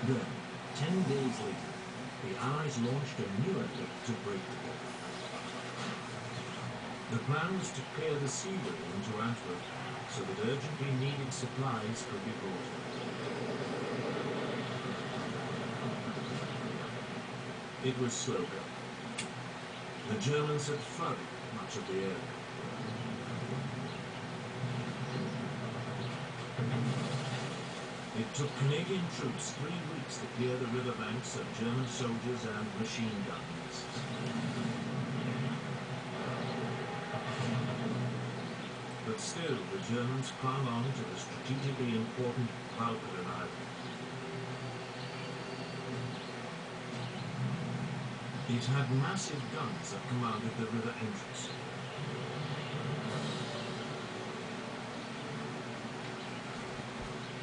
Then, 10 days later, the Allies launched a new effort to break the wall. The plan was to clear the seaway into Antwerp so that urgently needed supplies could be brought in. It was slow going. The Germans had flooded much of the area. It took Canadian troops 3 weeks to clear the riverbanks of German soldiers and machine gun nests. But still, the Germans clung on to the strategically important Walcheren Island. It had massive guns that commanded the river entrance.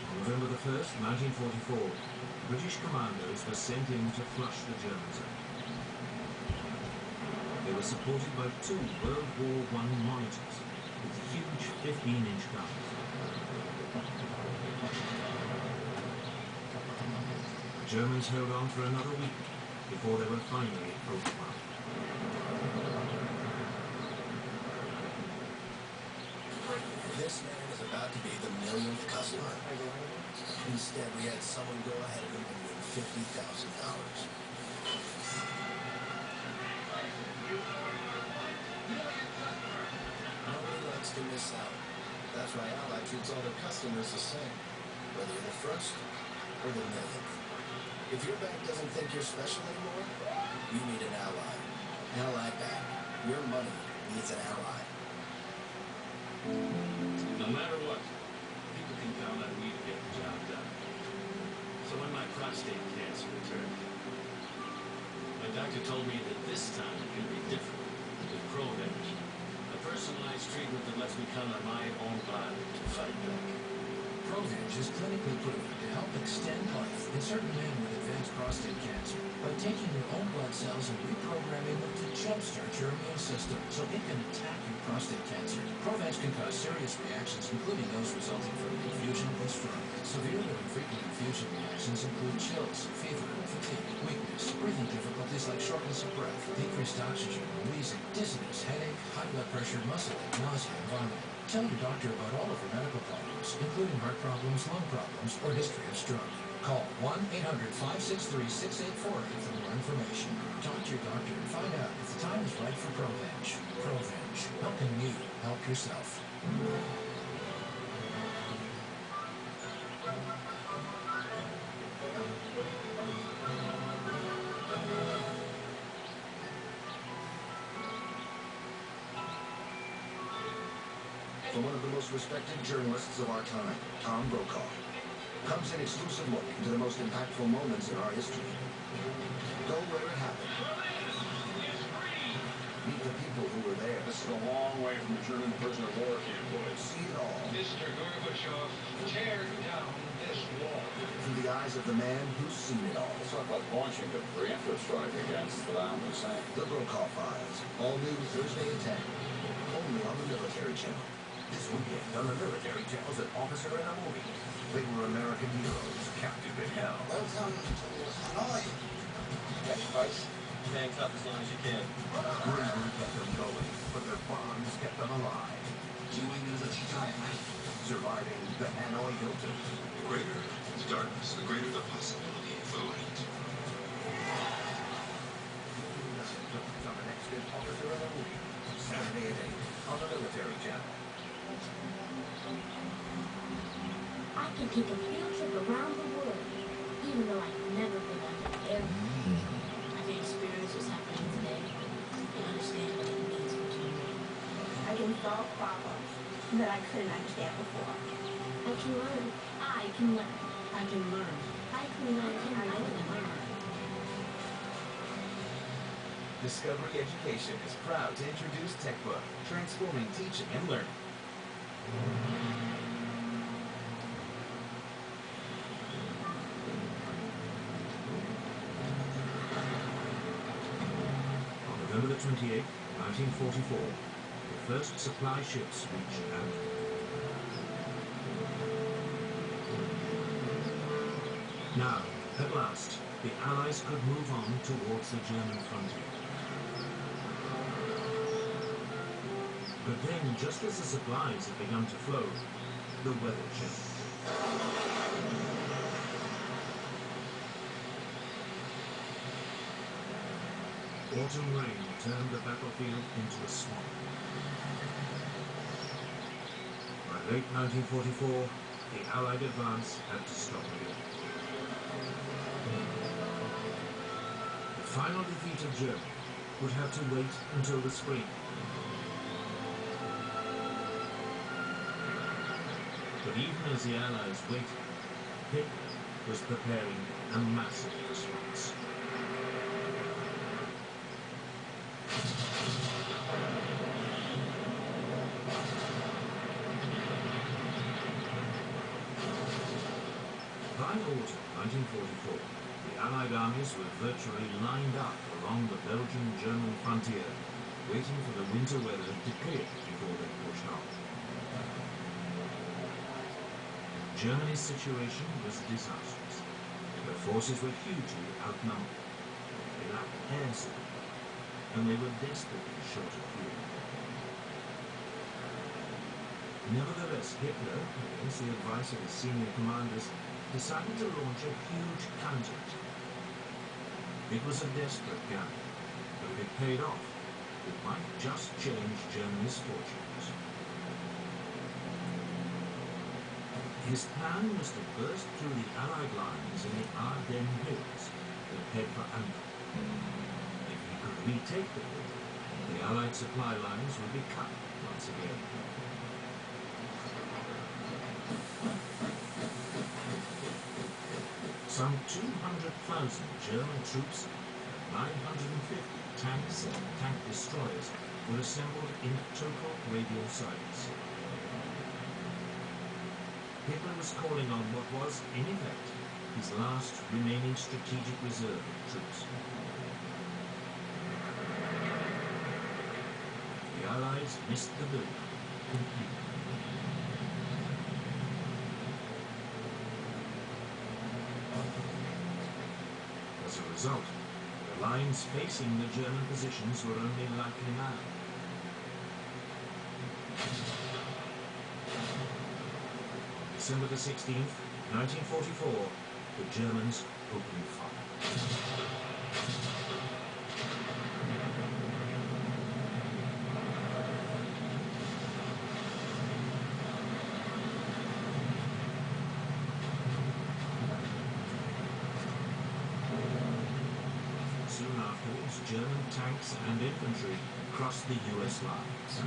On November the 1st, 1944, British commandos were sent in to flush the Germans out. They were supported by 2 World War I monitors with huge 15-inch guns. The Germans held on for another week before they were finally outmatched. This man is about to be the millionth customer. Instead, we had someone go ahead of him and win $50,000. Nobody likes to miss out. That's why Ally treats all their customers the same, whether you're the first or the millionth. If your bank doesn't think you're special anymore, you need an Ally. Ally Bank. Your money needs an ally. No matter what, people can count on me to get the job done. So when my prostate cancer returned, my doctor told me that this time it can be different with Provenge, a personalized treatment that lets me count on my own body to fight back. Provenge is clinically proven to help extend life in certain men with advanced prostate cancer by taking your own blood cells and reprogramming them to jumpstart your immune system so it can attack your prostate cancer. Provenge can cause serious reactions, including those resulting from infusion and stroke. Severe but infrequent infusion reactions include chills, fever, fatigue, weakness, breathing difficulties like shortness of breath, decreased oxygen, wheezing, dizziness, headache, high blood pressure, muscle ache, nausea, and vomiting. Tell your doctor about all of your medical problems, including heart problems, lung problems, or history of stroke. Call 1-800-563-6848 for more information. Talk to your doctor and find out if the time is right for Provenge. Provenge, helping you help yourself. From one of the most respected journalists of our time, Tom Brokaw, comes an exclusive look into the most impactful moments in our history. Go where it happened. Meet the people who were there. This is a long way from the German prisoner of war camp, boys. See it all Mr. Gorbachev, tear down this wall. through the eyes of the man who's seen it all. It's not like launching a preemptive strike against Saddam Hussein. The Brokaw Files, all new Thursday at 10, only on the Military Channel. This weekend on the Military Channel's An Officer in a Movie. They were American heroes, captive in hell. Welcome to Hanoi. Got your price? Hang tough as long as you can. Bravery kept them going, but their bonds kept them alive. Surviving the Hanoi Hilton. The greater the darkness, the greater the possibility for light. On the next An Officer in a Movie. Saturday at 8 on the Military Channel. I can take a field trip around the world, even though I've never been under air. I can experience what's happening today and understand what it means for tomorrow. I can solve problems that I couldn't understand before. I can learn. I can learn. I can learn. I can learn. I can learn. Discovery Education is proud to introduce TechBook, transforming teaching and learning. On November the 28th, 1944, the first supply ships reached Antwerp. Now, At last, the Allies could move on towards the German frontier. But then, just as the supplies had begun to flow, the weather changed. Autumn rain turned the battlefield into a swamp. By late 1944, the Allied advance had to stop again. The final defeat of Germany would have to wait until the spring. But even as the Allies waited, Hitler was preparing a massive response. By autumn 1944, the Allied armies were virtually lined up along the Belgian-German frontier, waiting for the winter weather to clear before they pushed on. Germany's situation was disastrous. Their forces were hugely outnumbered. They lacked air support, and they were desperately short of fuel. Nevertheless, Hitler, against the advice of his senior commanders, decided to launch a huge counterattack. It was a desperate gamble, but if it paid off, it might just change Germany's fortunes. His plan was to burst through the Allied lines in the Ardennes Hills and head for Antwerp. If he could retake the hill, the Allied supply lines would be cut once again. Some 200,000 German troops and 950 tanks and tank destroyers were assembled in total radio silence. Hitler was calling on what was, in effect, his last remaining strategic reserve of troops. The Allies missed the boat completely. As a result, the lines facing the German positions were only lightly manned. December the 16th, 1944, the Germans opened fire. Soon afterwards, German tanks and infantry crossed the US lines.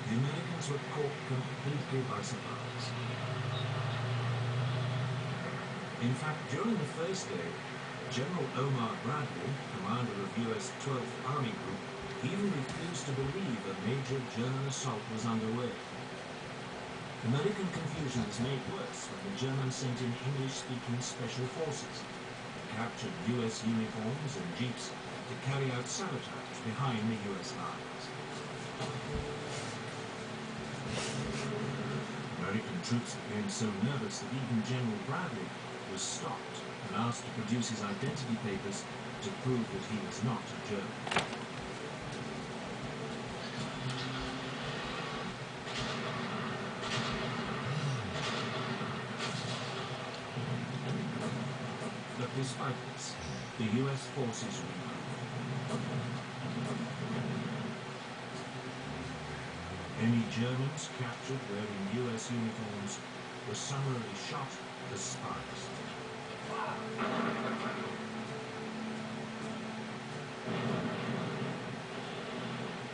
The Americans were caught completely by surprise. In fact, during the first day, General Omar Bradley, commander of US 12th Army Group, even refused to believe a major German assault was underway. American confusion was made worse when the Germans sent in English-speaking special forces, captured US uniforms and jeeps to carry out sabotage behind the US lines. American troops became so nervous that even General Bradley was stopped and asked to produce his identity papers to prove that he was not a German. But despite this, the US forces regrouped. Any Germans captured wearing US uniforms were summarily shot as spies.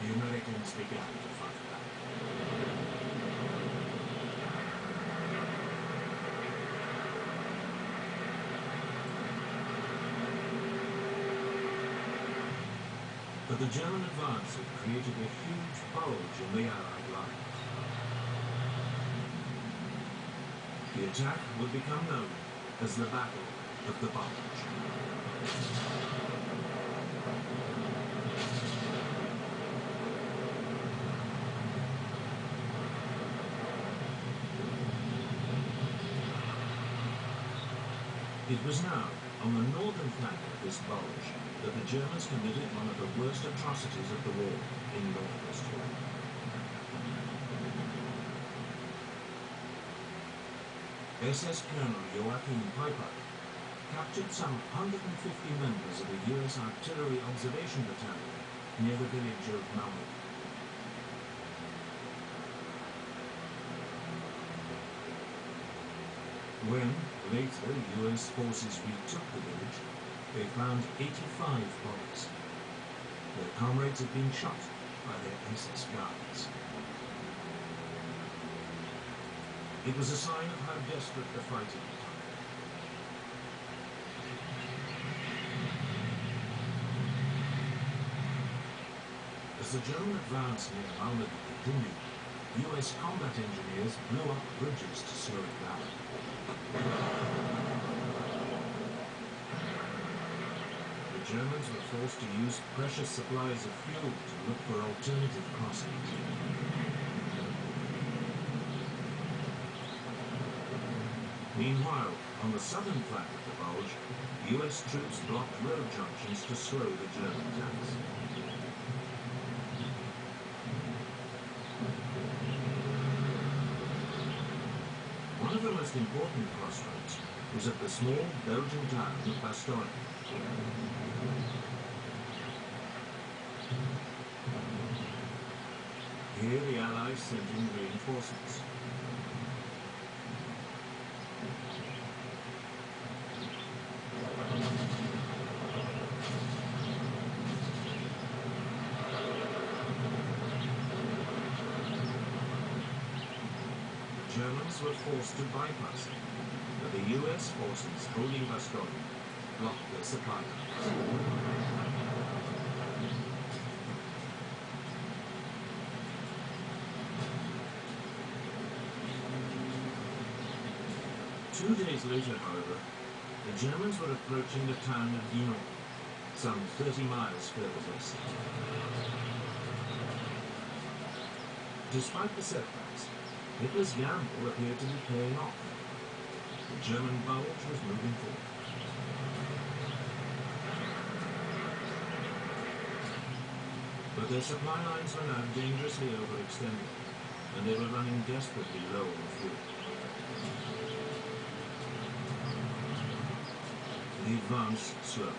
The Americans began to fight back. But the German advance had created a huge bulge in the Allied line. The attack would become known as the Battle of the Bulge. It was now on the northern flank of this bulge that the Germans committed one of the worst atrocities of the war in Northwest Europe. SS Colonel Joachim Peiper captured some 150 members of the U.S. Artillery Observation Battalion near the village of Malmö. When, later, U.S. forces retook the village, they found 85 bodies. Their comrades had been shot by their SS guards. It was a sign of how desperate the fighting was. As the German advance near Malmö continued, U.S. combat engineers blew up bridges to slow it down. The Germans were forced to use precious supplies of fuel to look for alternative crossings. Meanwhile, on the southern flank of the bulge, U.S. troops blocked road junctions to slow the German tanks. One of the most important crossroads was at the small Belgian town of Bastogne. Here the Allies sent in reinforcements. Germans were forced to bypass it, but the U.S. forces holding Bastogne blocked their supply lines. Two days later, however, the Germans were approaching the town of Dinant, some 30 miles further west. Despite the setbacks, Hitler's gamble appeared to be paying off. The German bulge was moving forward. But their supply lines were now dangerously overextended, and they were running desperately low on fuel. The advance slowed.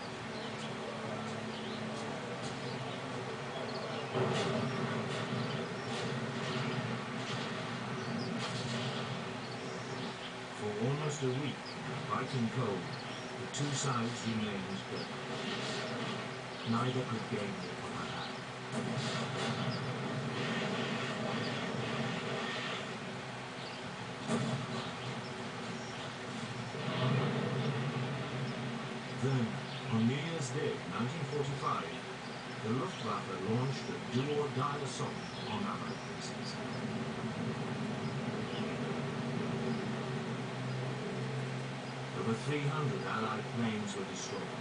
For almost a week, fighting cold, the two sides remained dead. Neither could gain the upper hand. Then, on New Year's Day, 1945, the Luftwaffe launched a do-or-die assault on Allied bases. Over 300 Allied planes were destroyed.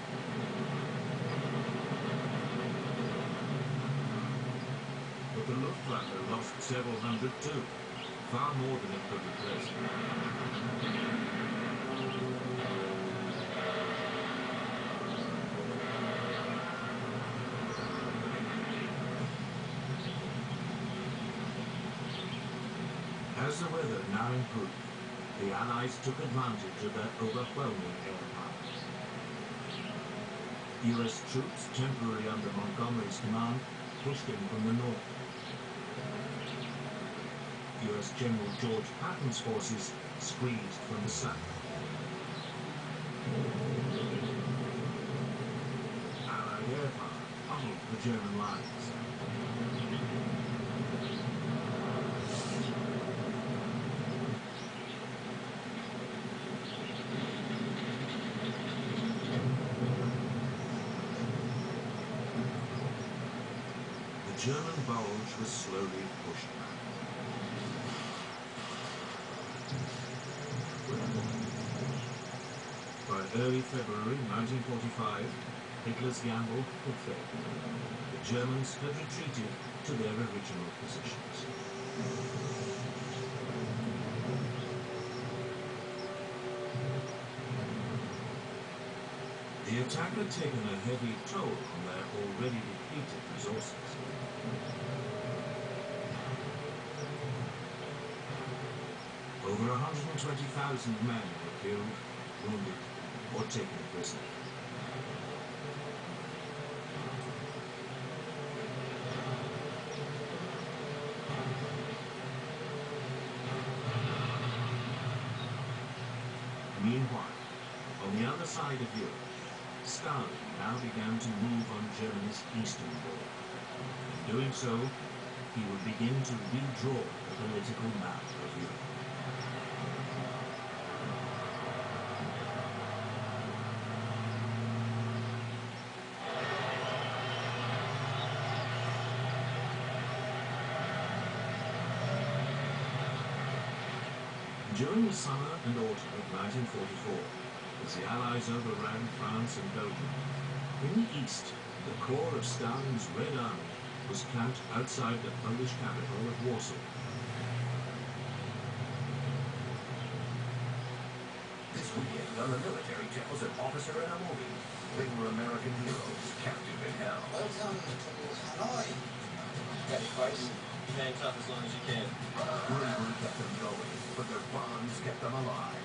But the Luftwaffe lost several hundred too, far more than it could replace. As the weather now improved, the Allies took advantage of their overwhelming air power. U.S. troops, temporarily under Montgomery's command, pushed in from the north. U.S. General George Patton's forces squeezed from the south. Allied air power pummeled the German lines. The German bulge was slowly pushed back. By early February 1945, Hitler's gamble had failed. The Germans had retreated to their original positions. The attack had taken a heavy toll on their already depleted resources. Over 120,000 men were killed, wounded, or taken prisoner. Meanwhile, on the other side of Europe, Stalin now began to move on Germany's eastern border. In doing so, he would begin to redraw the political map of Europe. During the summer and autumn of 1944, as the Allies overran France and Belgium, in the east, the core of Stalin's Red Army was camped outside the Polish capital of Warsaw. This weekend on the Military Channel's An Officer in a Movie. They were American heroes, captive in hell. Welcome to Hanoi. Got any fights? Hang tough as long as you can. Bravery kept them going, but their bonds kept them alive.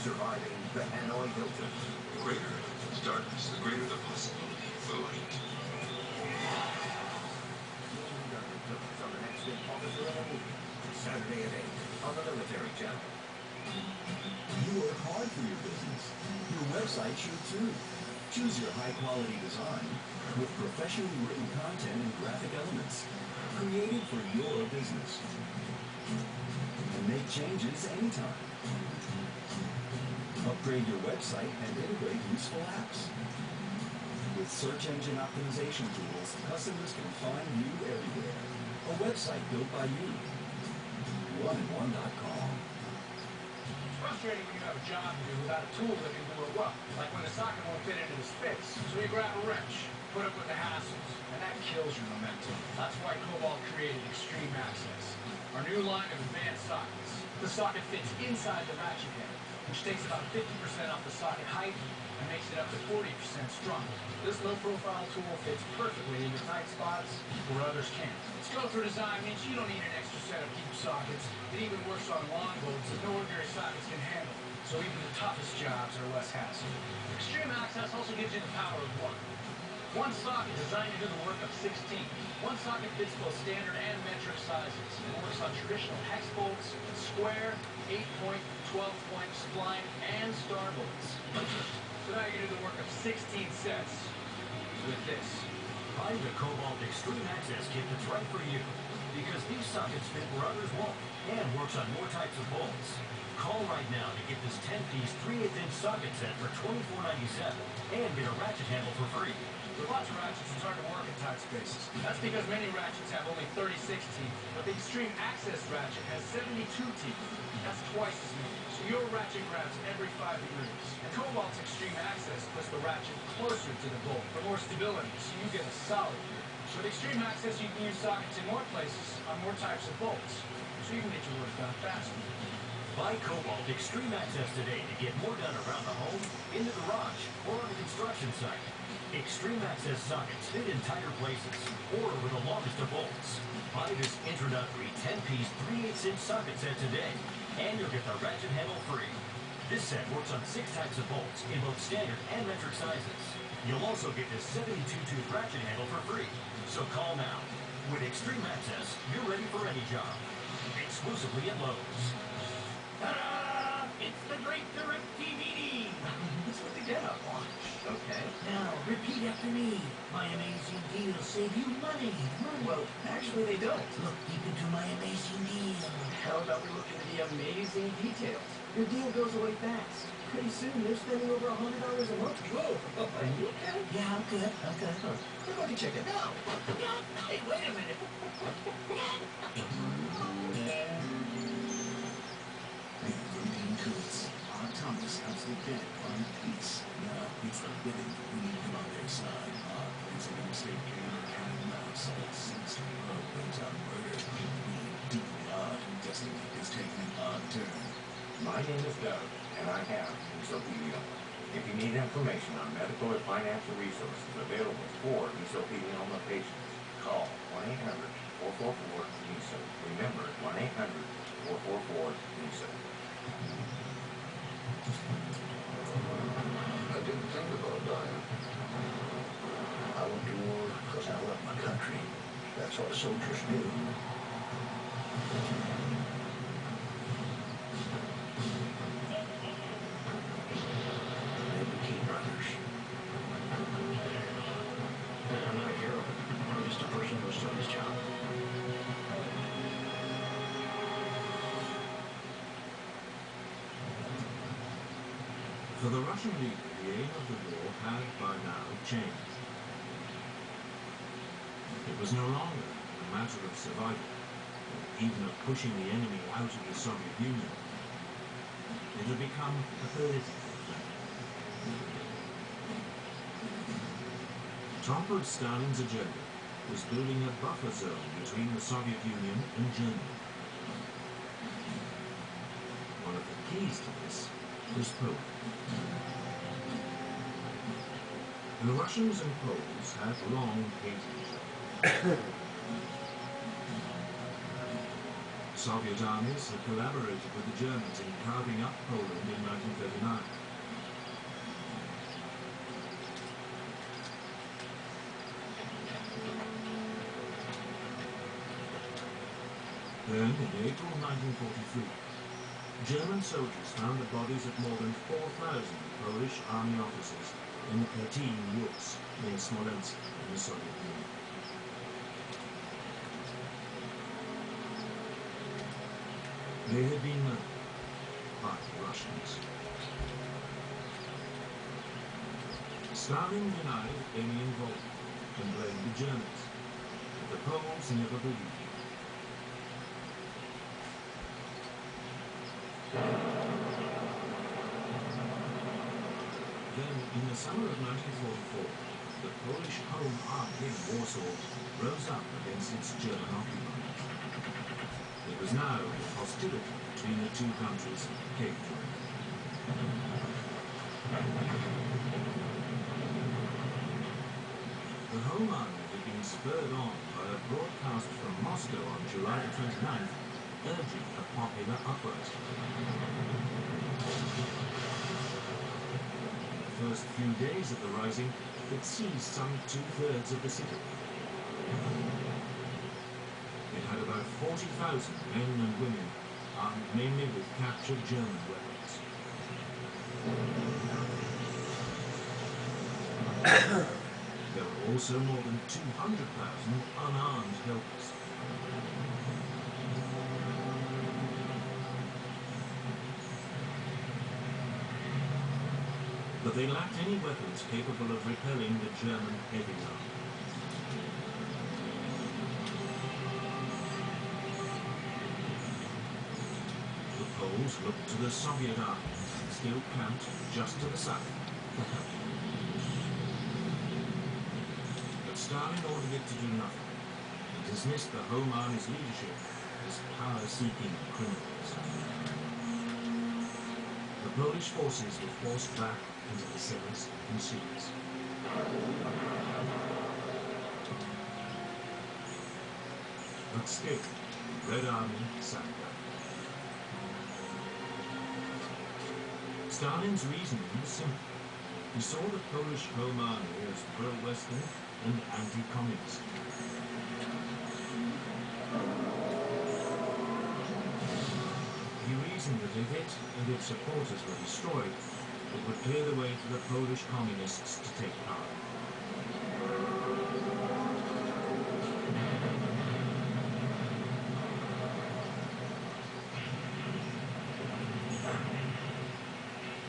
Surviving the Hanoi Hilton. The greater the darkness, the greater the possibility for light. On the next An Officer in a Movie. Saturday at 8 on the Military Channel. You work hard for your business. Your website should too. Choose your high-quality design with professionally written content and graphic elements created for your business. And make changes anytime. Upgrade your website and integrate useful apps. With search engine optimization tools, customers can find you everywhere. A website built by you. One-in-one.com. Frustrating when you have a job to do without a tool that can do it well. Like when the socket won't fit into the space. So you grab a wrench, put up with the hassles, and that kills your momentum. That's why Cobalt created Extreme Access, our new line of advanced sockets. The socket fits inside the ratchet head, which takes about 50% off the socket height and makes it up to 40% stronger. This low-profile tool fits perfectly into tight spots where others can't. Its go-through design means you don't need an extra set of deep sockets. It even works on long bolts that no ordinary sockets can handle, so even the toughest jobs are less hassle. Extreme Access also gives you the power of one. One socket designed to do the work of 16. One socket fits both standard and metric sizes. It works on traditional hex bolts, square, 8-point, 12-point, spline, and star bolts. So now you're going to do the work of 16 sets with this. Find the Cobalt Extreme Access kit that's right for you, because these sockets fit where others won't and works on more types of bolts. Call right now to get this 10-piece 3/8-inch socket set for $24.97 and get a ratchet handle for free. With lots of ratchets, it's hard to work in tight spaces. That's because many ratchets have only 36 teeth, but the Extreme Access ratchet has 72 teeth. That's twice as many. So your ratchet grabs every 5 degrees. And Cobalt's Extreme Access puts the ratchet closer to the bolt for more stability, so you get a solid grip. With Extreme Access, you can use sockets in more places on more types of bolts, so you can get your work done faster. Buy Cobalt Extreme Access today to get more done around the home, in the garage, or on a construction site. Extreme Access sockets fit in tighter places, or with the longest of bolts. Buy this introductory 10-piece 3/8-inch socket set today, and you'll get the ratchet handle free. This set works on 6 types of bolts in both standard and metric sizes. You'll also get this 72-tooth ratchet handle for free. So call now. With Extreme Access, you're ready for any job. Exclusively at Lowe's. Ta-da! It's the Great Direct DVD! This was the get-up launch. Okay. Now, repeat after me. My amazing deals save you money. Well, actually they don't. Look deep into my amazing deal. How about we look into the amazing details? Your deal goes away fast. Pretty soon, they're spending over $100 a month. Whoa, are you okay? Yeah, I'm good. I'm good. How about you check it out? Hey, wait a minute. Thomas helps the dead find peace. Now it's the living who need him on their side. Brings an in-state game and counting mouse. Sinister Row brings out murder. We deeply odd. Destiny is taking an odd turn. My name is Doug, and I have Zopelia. If you need information on medical or financial resources available for mesothelioma patients, call 1-800-444-MESO. Remember, 1-800-444-MESO. I didn't think about dying. I went to war because I love my country. That's what soldiers do. They became brothers. I'm not a hero. I'm just a person who was doing his job. For the Russian leader, the aim of the war had by now changed. It was no longer a matter of survival, or even of pushing the enemy out of the Soviet Union. It had become a political matter. Top of Stalin's agenda was building a buffer zone between the Soviet Union and Germany. One of the keys to this was Poland. The Russians and Poles had long hated each other. Soviet armies had collaborated with the Germans in carving up Poland in 1939. Then, in April 1943, German soldiers found the bodies of more than 4,000 Polish army officers in the Katyn woods near Smolensk in the Soviet Union. They had been murdered by the Russians. Stalin denied any involvement and blamed the Germans, but the Poles never believed him. Then, in the summer of 1944, the Polish Home Army in Warsaw rose up against its German occupiers. It was now hostility between the two countries came to an end. The Home Army had been spurred on by a broadcast from Moscow on July 29th, urging a popular uprising. The first few days of the rising had seized some 2/3 of the city. It had about 40,000 men and women, armed mainly with captured German weapons. There were also more than 200,000 unarmed helpers. But they lacked any weapons capable of repelling the German heavy army. The Poles looked to the Soviet army, still camped just to the south, for help. But Stalin ordered it to do nothing. He dismissed the Home Army's leadership as power-seeking criminals. The Polish forces were forced back into the cellars and sewers. But still, the Red Army sat down. Stalin's reasoning was simple. He saw the Polish Home Army as pro-Western and anti-communist. He reasoned that if it and its supporters were destroyed, it would clear the way for the Polish communists to take power.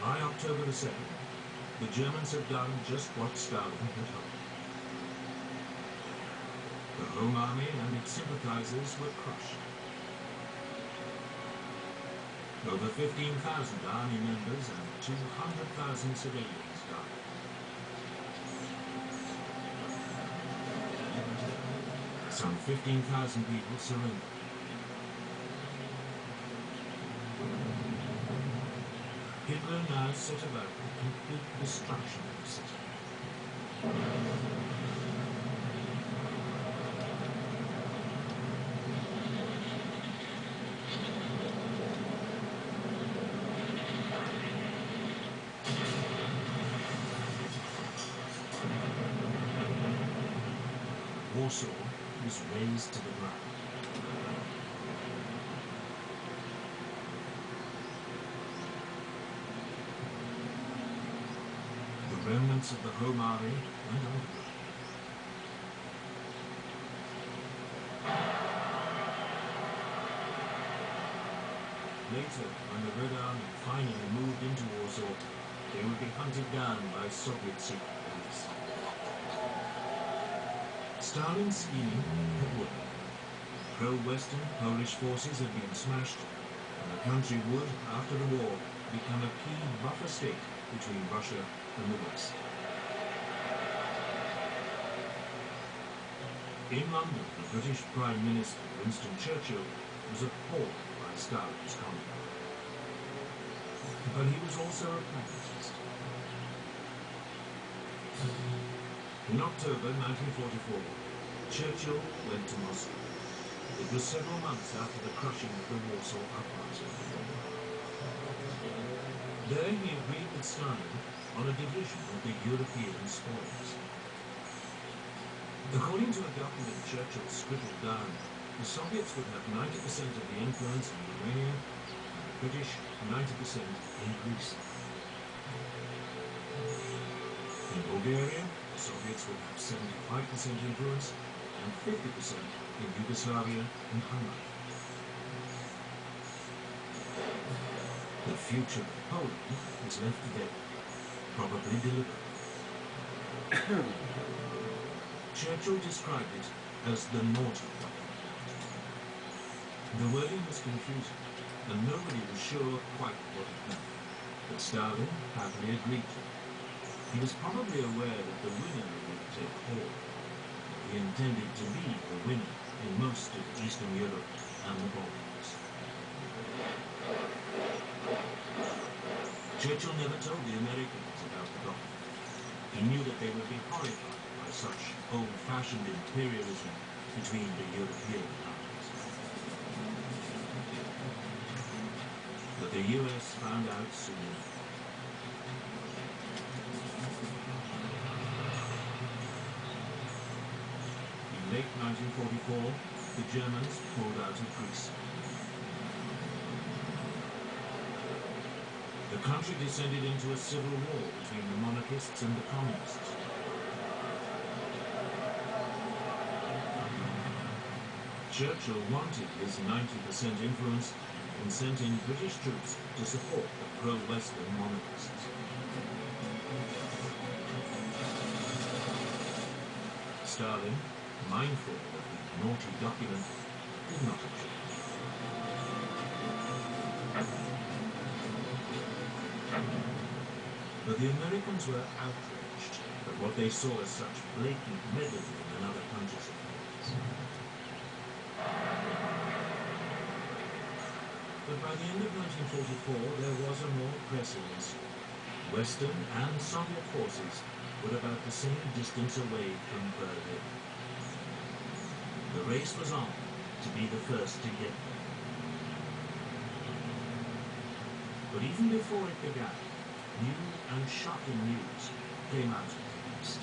By October the 2nd, the Germans had done just what Stalin had hoped. The Home Army and its sympathizers were crushed. Over 15,000 army members and 200,000 civilians died. Some 15,000 people surrendered. Hitler now set about the complete destruction of the city. Warsaw was razed to the ground. The remnants of the home army went underground. Later, when the Red Army finally moved into Warsaw, they would be hunted down by Soviet secret police. Stalin's scheming had worked. Pro-Western Polish forces had been smashed, and the country would, after the war, become a key buffer state between Russia and the West. In London, the British Prime Minister, Winston Churchill, was appalled by Stalin's conduct. But he was also a pragmatist. In October 1944, Churchill went to Moscow. It was several months after the crushing of the Warsaw Uprising. There he agreed with Stalin on a division of the European spoils. According to a document Churchill scribbled down, the Soviets would have 90% of the influence in Romania, and the British 90% in Greece. In Bulgaria, the Soviets would have 75% influence and 50% in Yugoslavia and Hungary. The future of Poland was left vague, probably deliberate. Churchill described it as the naughty document. The wording was confusing, and nobody was sure quite what it meant, but Stalin happily agreed to it. He was probably aware that the winner would take all. He intended to be the winner in most of Eastern Europe and the Balkans. Churchill never told the Americans about the document. He knew that they would be horrified by such old-fashioned imperialism between the European powers. But the US found out soon enough. In late 1944, the Germans pulled out of Greece. The country descended into a civil war between the monarchists and the communists. Churchill wanted his 90% influence and sent in British troops to support the pro-Western monarchists. Stalin, mindful of the naughty document, did not object. But the Americans were outraged at what they saw as such blatant meddling in another country's affairs. But by the end of 1944, there was a more pressing issue. Western and Soviet forces were about the same distance away from Berlin. The race was on to be the first to get there. But even before it began, new and shocking news came out of the East.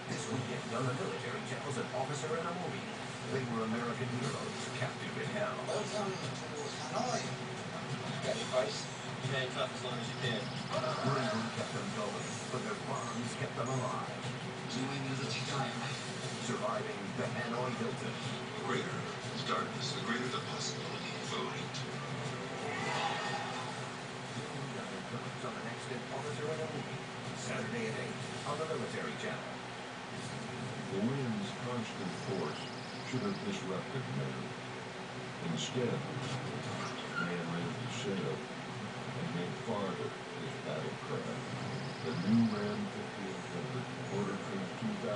This weekend on the military channels, an officer in a movie. They were American heroes, captive in hell. Welcome to Hanoi. Got any price? You hang tough as long as you can. Bravery kept them going, but their bonds kept them alive. Surviving the Hanoi Hilton. The greater the darkness, the greater the possibility of voting. On the next officer in a movie, Saturday at 8 on the military channel. The wind's constant force should have disrupted man. Instead, man raised the sail and made farther his battle cry. The new Ram 1500, ordered for the 2013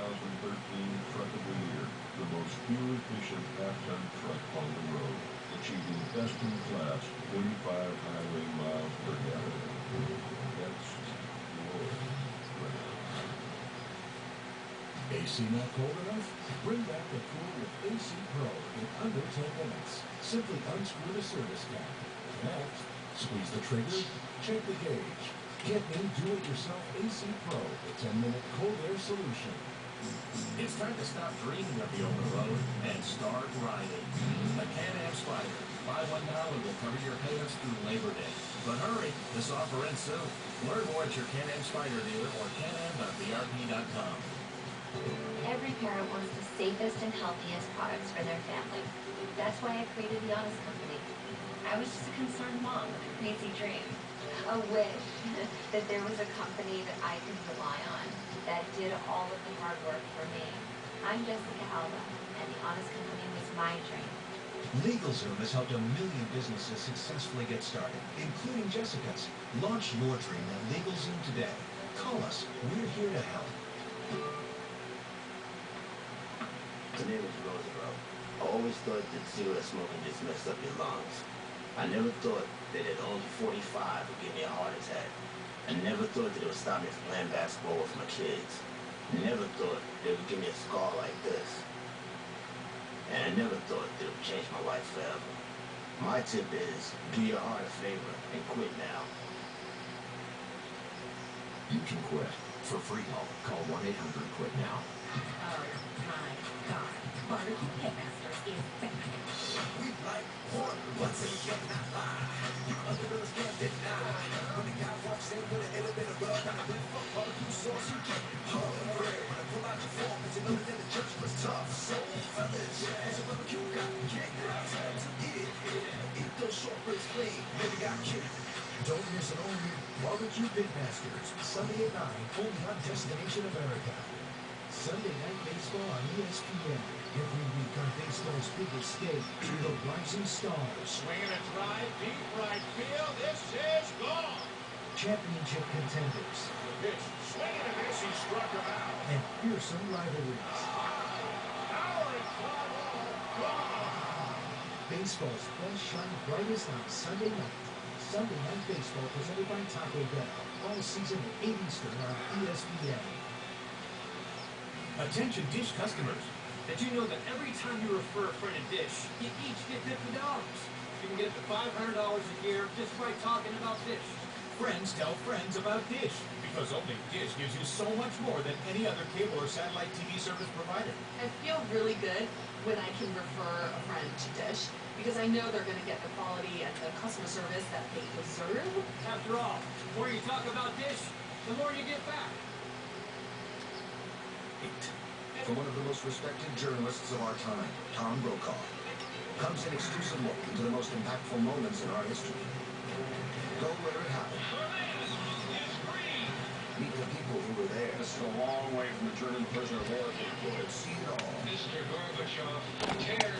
truck of the year, the most fuel-efficient half-ton truck on the road, achieving best-in-class watch 25 highway miles per gallon. That's your ground. AC not cold enough? Bring back the cool with AC Pro in under 10 minutes. Simply unscrew the service cap. Connect. Squeeze the trigger. Check the gauge. Get new do-it-yourself AC Pro, the 10-minute cold air solution. It's time to stop dreaming of the open road and start riding. A Can-Am Spyder. Buy one now and we'll cover your payments through Labor Day. But hurry, this offer ends soon. Learn more at your Can-Am Spyder dealer or canam.brp.com. Every parent wants the safest and healthiest products for their family. That's why I created the Honest Company. I was just a concerned mom with a crazy dream. A wish that there was a company that I could rely on, that did all of the hard work for me. I'm Jessica Alba, and the Honest Company was my dream. LegalZoom has helped 1 million businesses successfully get started, including Jessica's. Launch your dream at LegalZoom today. Call us. We're here to help. My name is Roosevelt. I always thought that cigarette smoking just messed up your lungs. I never thought that at only 45 would give me a heart attack. I never thought that it would stop me from playing basketball with my kids. Never thought that it would give me a scar like this. And I never thought that it would change my life forever. My tip is, do your heart a favor and quit now. You can quit. For free help, call 1-800-QUIT-NOW. Oh my God. Barbecue Pitmasters is back. We like pork, but they cannot lie. You other girls can't deny. When the guy walks in with an elevator rug and a big fuck barbecue sauce, you get hungry. When I pull out the fork, but you know that the church was tough. So, fellas, as a barbecue got kicked, time to eat it. Eat those short ribs clean, baby got kicked. Don't miss an all-new Barbecue Pitmasters, Sunday at 9, only on Destination America. Sunday Night Baseball on ESPN. Every week on baseball's biggest stage, the rising stars. Swinging a drive, deep right field. This is gone. Championship contenders. The pitch, swinging and miss, he struck him out. And fearsome rivalries. Powering fly ball, gone. Baseball's best shine brightest on Sunday night. Sunday Night Baseball presented by Taco Bell. All season at 8 Eastern on ESPN. Attention Dish customers. Did you know that every time you refer a friend to Dish, you each get $50? You can get up to $500 a year just by talking about Dish. Friends tell friends about Dish, because only Dish gives you so much more than any other cable or satellite TV service provider. I feel really good when I can refer a friend to Dish, because I know they're going to get the quality and the customer service that they deserve. After all, the more you talk about Dish, the more you get back. From one of the most respected journalists of our time, Tom Brokaw, comes an exclusive look into the most impactful moments in our history. Go where it happened. Meet the people who were there. This is a long way from the German prisoner of war camp. See it all. Mr. Gorbachev, tear